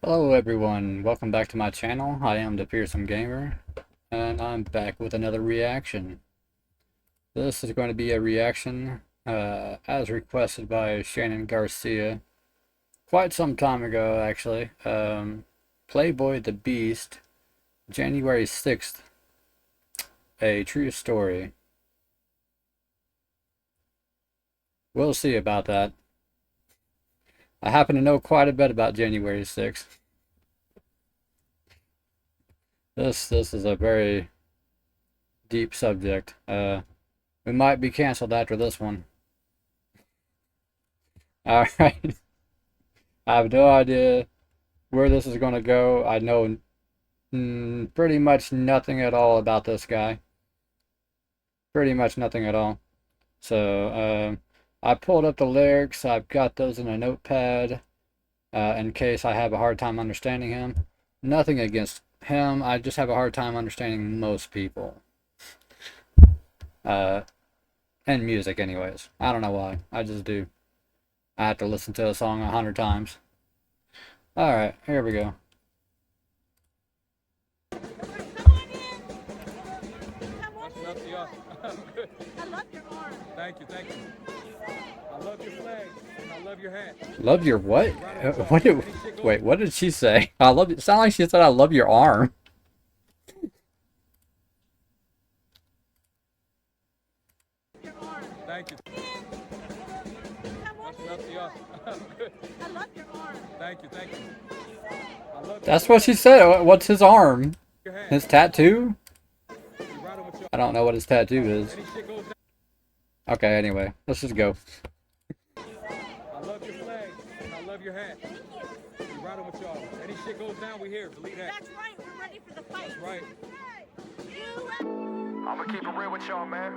Hello everyone, welcome back to my channel. I am the Fearsome Gamer, and I'm back with another reaction. This is going to be a reaction as requested by Shannon Garcia quite some time ago actually. Playboy The Beast, January 6th, a true story. We'll see about that. I happen to know quite a bit about January 6th. This is a very deep subject. We might be canceled after this one. Alright. I have no idea where this is going to go. I know pretty much nothing at all about this guy. Pretty much nothing at all. So, I pulled up the lyrics. I've got those in a notepad in case I have a hard time understanding him. Nothing against him. I just have a hard time understanding most people. And music anyways. I don't know why. I just do. I have to listen to a song 100 times. Alright, here we go. I'm good. I love your arm. Thank you, thank you. I love your flag, and I love your hat. Love your what? Wait, what did she say? I love it. Sound like she said I love your arm. Your arm. Thank you. That's up to y'all. I'm good. I love your arm. Thank you, thank you. That's what she said. What's his arm? His tattoo? I don't know what his tattoo is. Okay, anyway, let's just go. I love your flag, and I love your hat. We're riding with y'all. Any shit goes down, we here. Believe that. That's right. We're ready for the fight. That's right. I'ma keep it real with y'all, man.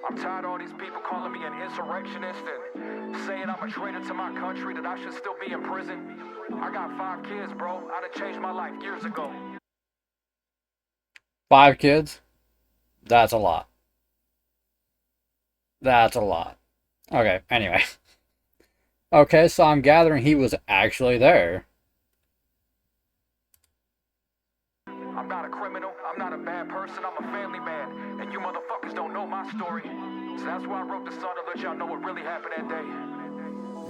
I'm tired of all these people calling me an insurrectionist and saying I'm a traitor to my country, that I should still be in prison. I got 5 kids, bro. I'd have changed my life years ago. 5 kids? That's a lot. That's a lot. Okay, anyway. Okay, so I'm gathering he was actually there. I'm not a criminal, I'm not a bad person, I'm a family man. And you motherfuckers don't know my story. So that's why I wrote the song to let y'all know what really happened that day.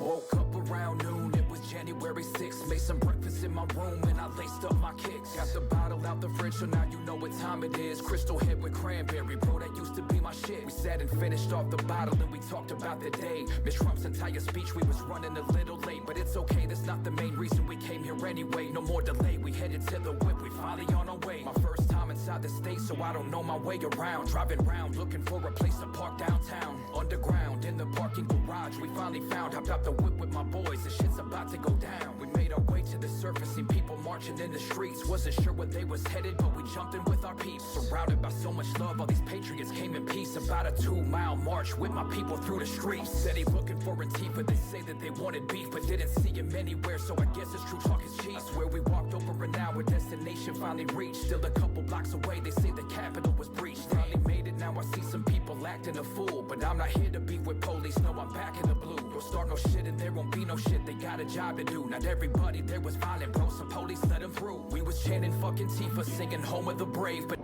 Woke up around noon, it was January 6th. Made some breakfast in my room and I laced up my kicks. Got the bottle out the fridge, so now you know what time it is. Crystal Head with cranberry, bro, that used to be my shit. We sat and finished off the bottle and we talked about the day. Miss Trump's entire speech, we was running a little late. But it's okay, that's not the main reason we came here anyway. No more delay, we headed to the whip, we finally on our way. My first time inside the state, so I don't know my way around. Driving around, looking for a place to park downtown. Underground, in the parking garage, we finally found. Hopped out the whip with my boys, the shit's about to go down. We made our way to the surface, seen people marching in the streets. Wasn't sure where they was headed, but we jumped in with our peeps. Surrounded by so much love, all these patriots came in peace. About a 2-mile march with my people through the streets. Said he looking for Antifa, they say that they wanted beef, but didn't see him anywhere, so I guess it's true talk is cheap. I swear we walked over an hour, destination finally reached. Still a couple blocks away, they say the Capitol was breached. Finally made it, now I see some people acting a fool, but I'm not here to beef with police, no, I'm back in the blue. Don't start no shit and there won't be no shit, they got a job to do. Not everybody there was violent, bro, some police let them through. We was chanting fucking Tifa, singing Home of the Brave, but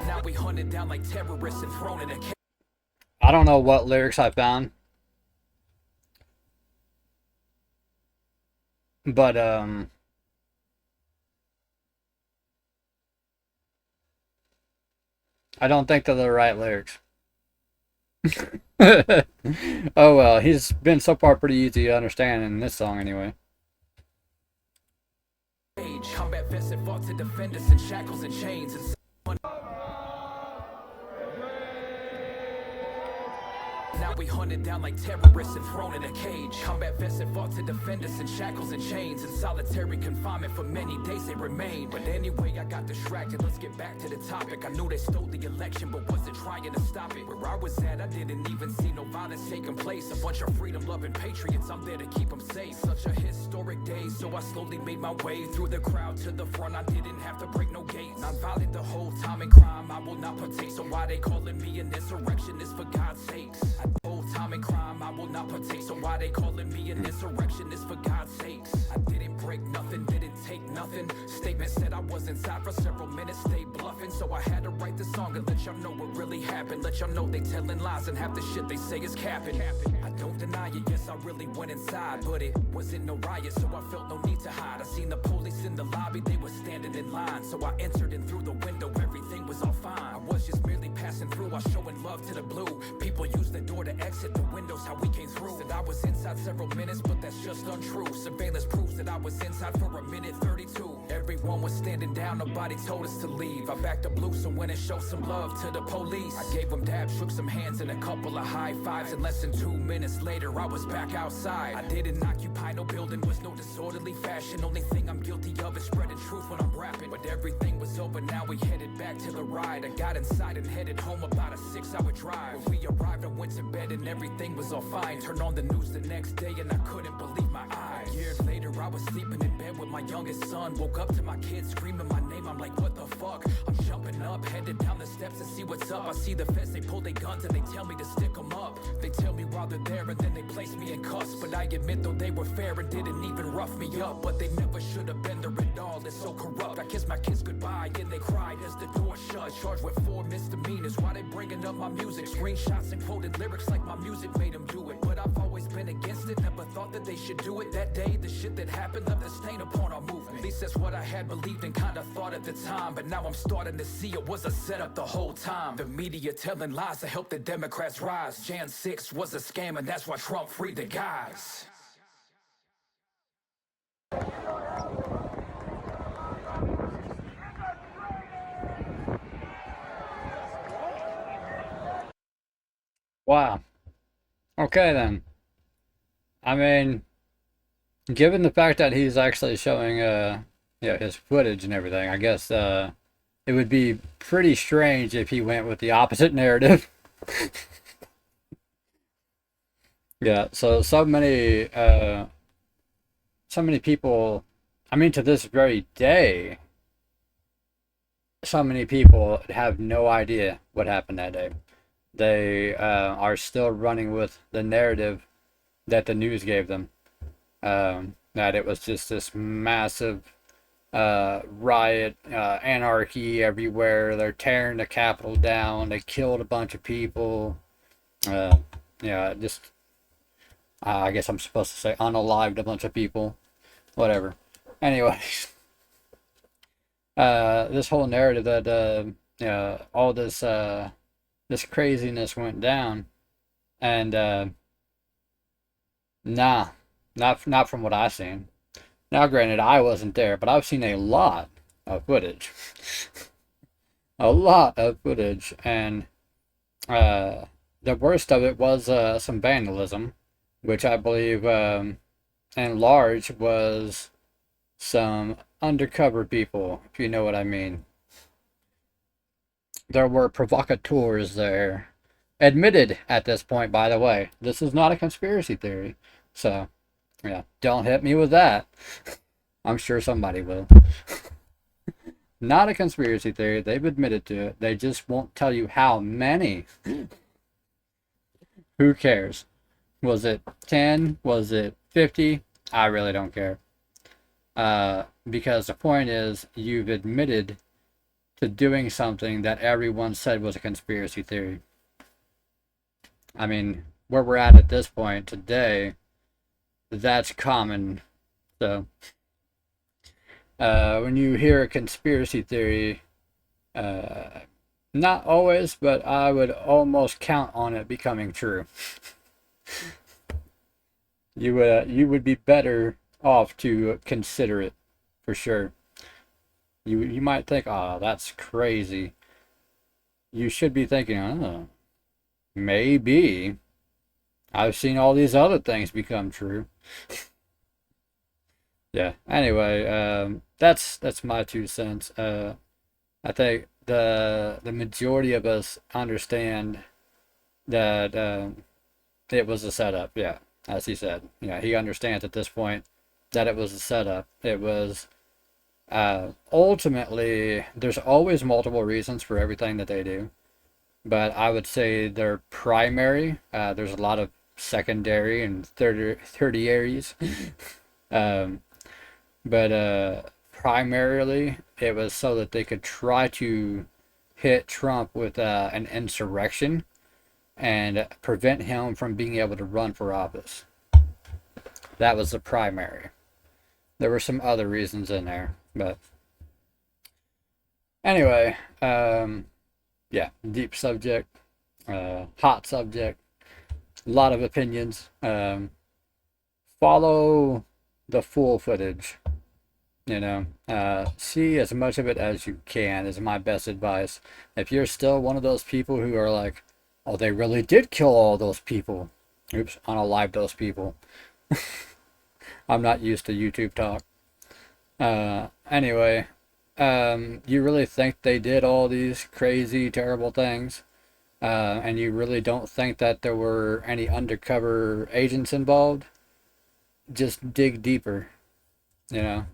now we hunted down like terrorists and thrown in a cage. I don't know what lyrics I found. But, I don't think they're the right lyrics. Oh well, he's been so far pretty easy to understand in this song anyway. Combat vets that fought to defend us in shackles and chains. And now we hunted down like terrorists and thrown in a cage. Combat vets that fought to defend us in shackles and chains. In solitary confinement for many days they remained. But anyway, I got distracted, let's get back to the topic. I knew they stole the election, but wasn't trying to stop it. Where I was at, I didn't even see no violence taking place. A bunch of freedom-loving patriots, I'm there to keep them safe. Such a historic day, so I slowly made my way through the crowd to the front. I didn't have to break no gates. Non-violent the whole time in crime, I will not partake. So why they calling me an insurrectionist, for God's sakes? I whole time in crime, I will not partake. So why they calling me an insurrectionist, for God's sakes? I didn't break nothing, didn't take nothing. Statement said I was inside for several minutes, stayed bluffing. So I had to write this song and let y'all know what really happened. Let y'all know they telling lies and half the shit they say is capping. I don't deny it, yes I really went inside, but it wasn't no riot, so I felt no need to hide. I seen the police in the lobby, they were standing in line. So I entered and through the window, everything was all fine. I was just merely passing through, I showing love to the blue. People use the door to exit, the windows how we came through. Said I was inside several minutes, but that's just untrue. Surveillance proves that I was inside for a minute 32. Everyone was standing down, nobody told us to leave. I backed up loose and went and showed some love to the police. I gave them dabs, shook some hands and a couple of high fives. And less than 2 minutes later, I was back outside. I didn't occupy no building, was no disorderly fashion. Only thing I'm guilty of is spreading truth when I'm rapping. But everything was over, now we headed back to the ride. I got inside and headed home, about a 6-hour drive. When we arrived, I went to bed and everything was all fine. Turned on the news the next day and I couldn't believe my eyes. Years later, I was sleeping in bed with my youngest son. Woke up to my kids screaming my name, I'm like, what the fuck? I'm jumping up, headed down the steps to see what's up. I see the feds, they pull their guns and they tell me to stick them up. They tell me while they're there and then they place me in cuffs. But I admit though they were fair and didn't even rough me up. But they never should have been there at all, it's so corrupt. I kissed my kids goodbye and they cried as the door shut. Charged with 4 misdemeanors, why they bringing up my music? Screenshots and quoted lyrics like my music made them do it. But I've always been against it, never thought that they should do it. That day, the shit that happened left a stain upon our movement. At least that's what I had believed and kinda thought at the time. But now I'm starting to see it was a setup the whole time. The media telling lies to help the Democrats rise. Jan 6 was a scam and that's why Trump freed the guys. Wow. Okay then. I mean, given the fact that he's actually showing his footage and everything, I guess it would be pretty strange if he went with the opposite narrative. Yeah, so many people, I mean to this very day, so many people have no idea what happened that day. They are still running with the narrative that the news gave them. That it was just this massive riot, anarchy everywhere. They're tearing the Capitol down. They killed a bunch of people. Just I guess I'm supposed to say unalived a bunch of people. Whatever. Anyways, this whole narrative that all this craziness went down, and nah, not from what I've seen. Now, granted, I wasn't there, but I've seen a lot of footage, a lot of footage, and the worst of it was some vandalism, which I believe, in large, was some undercover people, if you know what I mean. There were provocateurs there. Admitted at this point, by the way. This is not a conspiracy theory. So, yeah, don't hit me with that. I'm sure somebody will. Not a conspiracy theory. They've admitted to it. They just won't tell you how many. Who cares? Was it 10? Was it 50? I really don't care. Because the point is, you've admitted to doing something that everyone said was a conspiracy theory. I mean, where we're at this point today, that's common. So, when you hear a conspiracy theory, not always, but I would almost count on it becoming true. You would be better off to consider it, for sure. You might think, oh, that's crazy. You should be thinking, oh, maybe I've seen all these other things become true. Yeah. Anyway, that's my 2 cents. I think the majority of us understand that it was a setup. Yeah, as he said. He understands at this point that it was a setup. It was ultimately there's always multiple reasons for everything that they do, but I would say their primary. There's a lot of secondary and tertiaries. um, but primarily it was so that they could try to hit Trump with an insurrection and prevent him from being able to run for office. That was the primary. There were some other reasons in there, but anyway, yeah, deep subject, hot subject, a lot of opinions. Follow the full footage. See as much of it as you can is my best advice. If you're still one of those people who are like, oh, they really did kill all those people. Oops, unalive those people. I'm not used to YouTube talk. Anyway, you really think they did all these crazy, terrible things? And you really don't think that there were any undercover agents involved? Just dig deeper, you know?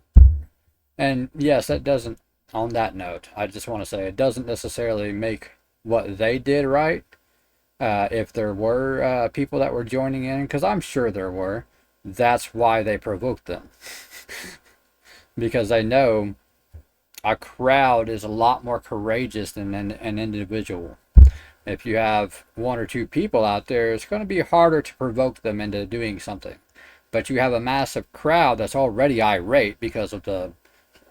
And yes, that doesn't, on that note, I just want to say it doesn't necessarily make what they did right. If there were people that were joining in, because I'm sure there were, that's why they provoked them. Because they know a crowd is a lot more courageous than an individual. If you have one or two people out there, it's going to be harder to provoke them into doing something. But you have a massive crowd that's already irate because of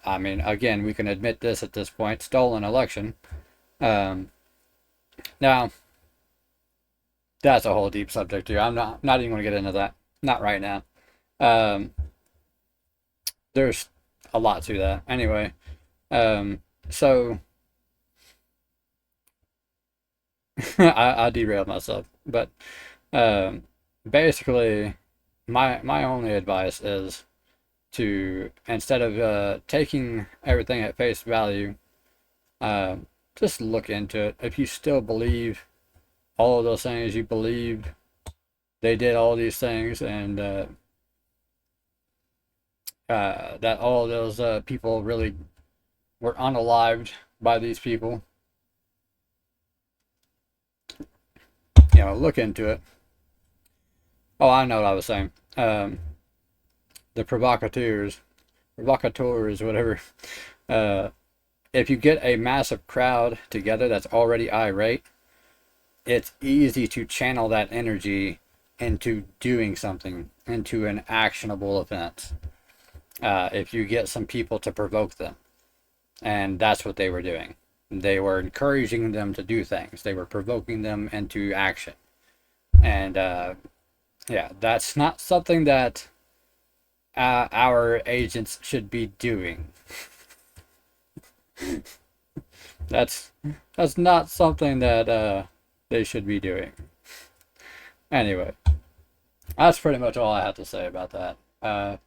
I mean, again, we can admit this at this point, stolen election. Now, that's a whole deep subject too. I'm not even going to get into that. Not right now. Um, there's a lot to that. Anyway, so I derailed myself, but um, basically, my only advice is to, instead of taking everything at face value, uh, just look into it. If you still believe all of those things, you believe they did all these things, and that all of those people really were unalived by these people, look into it. Oh, I know what I was saying. The provocateurs, whatever. Uh, if you get a massive crowd together that's already irate, it's easy to channel that energy into doing something, into an actionable offense. If you get some people to provoke them. And that's what they were doing. They were encouraging them to do things. They were provoking them into action. And yeah, that's not something that our agents should be doing. that's not something that they should be doing. Anyway, that's pretty much all I have to say about that.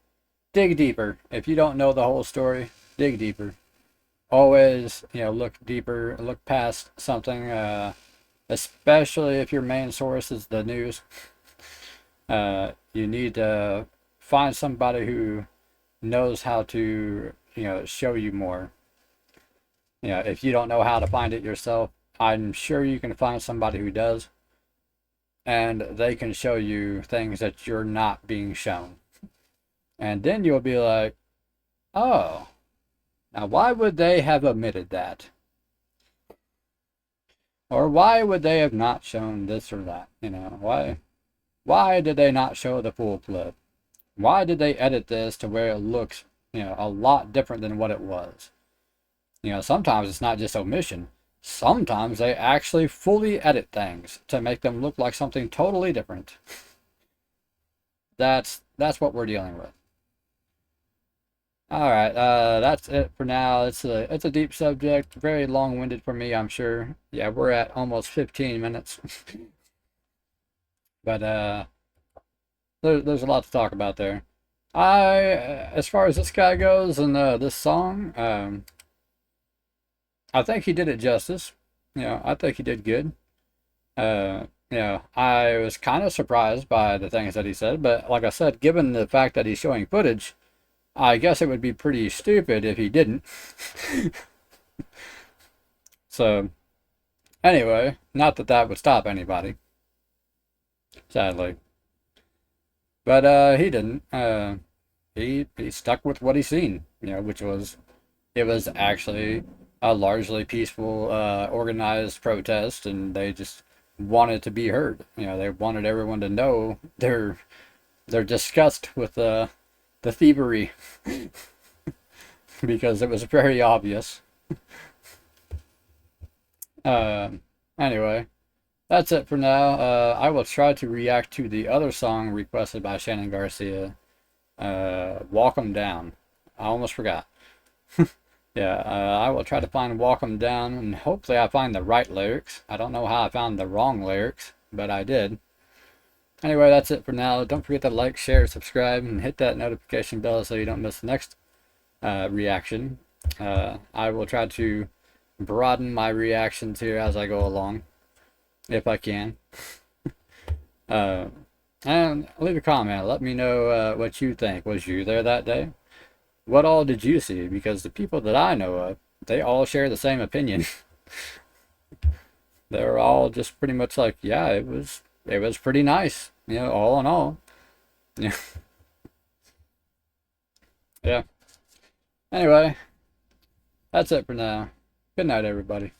Dig deeper. If you don't know the whole story, dig deeper. Always, look deeper, look past something, especially if your main source is the news. You need to find somebody who knows how to, show you more. If you don't know how to find it yourself, I'm sure you can find somebody who does, and they can show you things that you're not being shown. And then you'll be like, oh, now why would they have omitted that? Or why would they have not shown this or that? Why did they not show the full clip? Why did they edit this to where it looks, a lot different than what it was? Sometimes it's not just omission. Sometimes they actually fully edit things to make them look like something totally different. That's what we're dealing with. All right, that's it for now. It's a deep subject, very long-winded for me, I'm sure. Yeah, we're at almost 15 minutes. But there's a lot to talk about there. As far as this guy goes and this song, I think he did it justice. I think he did good. I was kind of surprised by the things that he said, but like I said, given the fact that he's showing footage, I guess it would be pretty stupid if he didn't. So, anyway, not that that would stop anybody, sadly. But he didn't. He stuck with what he's seen, which was it was actually a largely peaceful, organized protest, and they just wanted to be heard. They wanted everyone to know their disgust with the thievery because it was very obvious. Anyway, that's it for now. I will try to react to the other song requested by Shannon Garcia, Walk 'em Down. I almost forgot. Yeah, I will try to find Walk 'em Down, and hopefully I find the right lyrics. I don't know how I found the wrong lyrics, but I did. Anyway, that's it for now. Don't forget to like, share, subscribe, and hit that notification bell so you don't miss the next reaction. I will try to broaden my reactions here as I go along, if I can. And leave a comment. Let me know what you think. Was you there that day? What all did you see? Because the people that I know of, they all share the same opinion. They're all just pretty much like, yeah, it was pretty nice, all in all. Yeah. Yeah. Anyway, that's it for now. Good night, everybody.